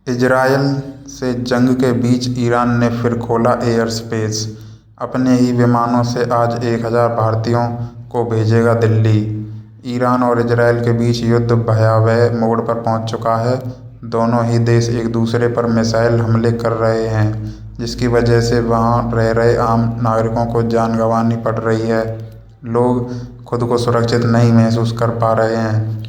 Israel से जंग के बीच ईरान ने फिर खोला एयर स्पेस। अपने ही विमानों से आज 1000 भारतीयों को भेजेगा दिल्ली। ईरान और इजरायल के बीच युद्ध भयावह मोड़ पर पहुंच चुका है। दोनों ही देश एक दूसरे पर मिसाइल हमले कर रहे हैं, जिसकी वजह से वहां रह रहे आम नागरिकों को जान गंवानी पड़ रही है। लोग खुद को सुरक्षित नहीं महसूस कर पा रहे हैं।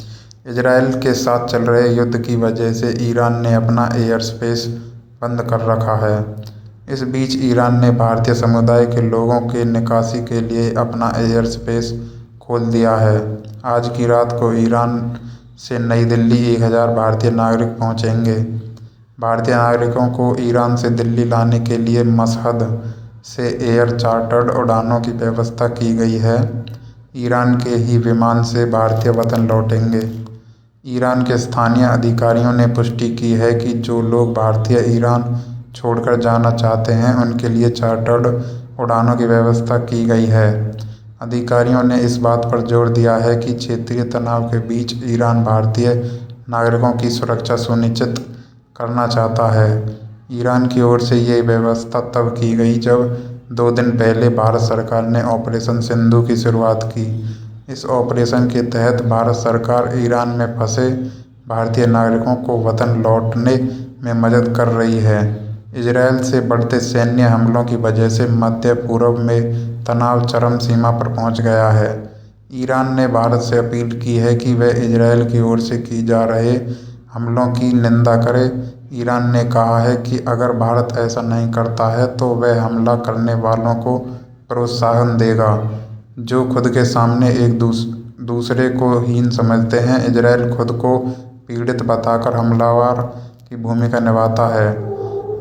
इजरायल के साथ चल रहे युद्ध की वजह से ईरान ने अपना एयर स्पेस बंद कर रखा है। इस बीच ईरान ने भारतीय समुदाय के लोगों के निकासी के लिए अपना एयर स्पेस खोल दिया है। आज की रात को ईरान से नई दिल्ली 1000 भारतीय नागरिक पहुंचेंगे। भारतीय नागरिकों को ईरान से दिल्ली लाने के लिए मशहद से एयर चार्टर्ड उड़ानों की व्यवस्था की गई है। ईरान के ही विमान से भारतीय वतन लौटेंगे। ईरान के स्थानीय अधिकारियों ने पुष्टि की है कि जो लोग भारतीय ईरान छोड़कर जाना चाहते हैं, उनके लिए चार्टर्ड उड़ानों की व्यवस्था की गई है। अधिकारियों ने इस बात पर जोर दिया है कि क्षेत्रीय तनाव के बीच ईरान भारतीय नागरिकों की सुरक्षा सुनिश्चित करना चाहता है। ईरान की ओर से ये व्यवस्था तब की गई जब 2 दिन पहले भारत सरकार ने ऑपरेशन सिंधु की शुरुआत की। इस ऑपरेशन के तहत भारत सरकार ईरान में फंसे भारतीय नागरिकों को वतन लौटने में मदद कर रही है। इजरायल से बढ़ते सैन्य हमलों की वजह से मध्य पूर्व में तनाव चरम सीमा पर पहुंच गया है। ईरान ने भारत से अपील की है कि वह इजरायल की ओर से की जा रहे हमलों की निंदा करे। ईरान ने कहा है कि अगर भारत ऐसा नहीं करता है तो वह हमला करने वालों को प्रोत्साहन देगा, जो खुद के सामने एक दूसरे को हीन समझते हैं। इजरायल खुद को पीड़ित बताकर हमलावर की भूमिका निभाता है।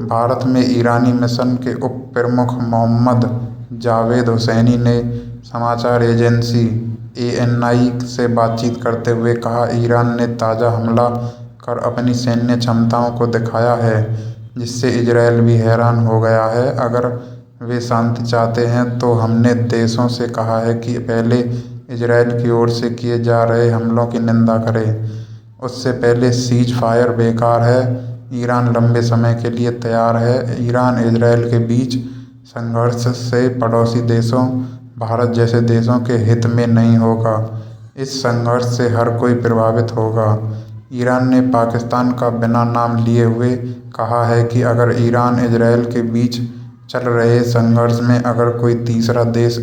भारत में ईरानी मिशन के उप प्रमुख मोहम्मद जावेद हुसैनी ने समाचार एजेंसी ANI से बातचीत करते हुए कहा, ईरान ने ताज़ा हमला कर अपनी सैन्य क्षमताओं को दिखाया है, जिससे इजरायल भी हैरान हो गया है। अगर वे शांति चाहते हैं तो हमने देशों से कहा है कि पहले इजरायल की ओर से किए जा रहे हमलों की निंदा करें। उससे पहले सीज फायर बेकार है। ईरान लंबे समय के लिए तैयार है। ईरान इजरायल के बीच संघर्ष से पड़ोसी देशों, भारत जैसे देशों के हित में नहीं होगा। इस संघर्ष से हर कोई प्रभावित होगा। ईरान ने पाकिस्तान का बिना नाम लिए हुए कहा है कि अगर ईरान इजरायल के बीच चल रहे संघर्ष में अगर कोई तीसरा देश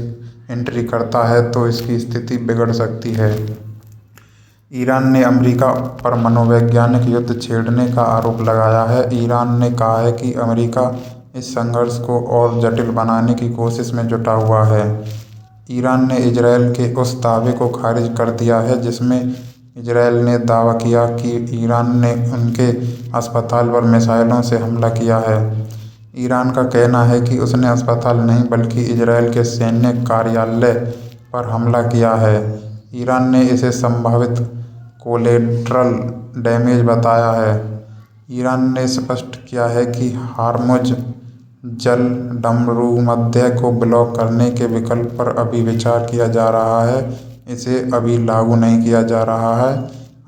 एंट्री करता है तो इसकी स्थिति बिगड़ सकती है। ईरान ने अमेरिका पर मनोवैज्ञानिक युद्ध छेड़ने का आरोप लगाया है। ईरान ने कहा है कि अमेरिका इस संघर्ष को और जटिल बनाने की कोशिश में जुटा हुआ है। ईरान ने इजरायल के उस दावे को खारिज कर दिया है जिसमें इजरायल ने दावा किया कि ईरान ने उनके अस्पताल पर मिसाइलों से हमला किया है। ईरान का कहना है कि उसने अस्पताल नहीं बल्कि इजरायल के सैन्य कार्यालय पर हमला किया है। ईरान ने इसे संभावित कोलेट्रल डैमेज बताया है। ईरान ने स्पष्ट किया है कि हार्मुज जलडमरूमध्य को ब्लॉक करने के विकल्प पर अभी विचार किया जा रहा है। इसे अभी लागू नहीं किया जा रहा है।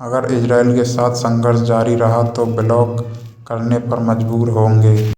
अगर इजरायल के साथ संघर्ष जारी रहा तो ब्लॉक करने पर मजबूर होंगे।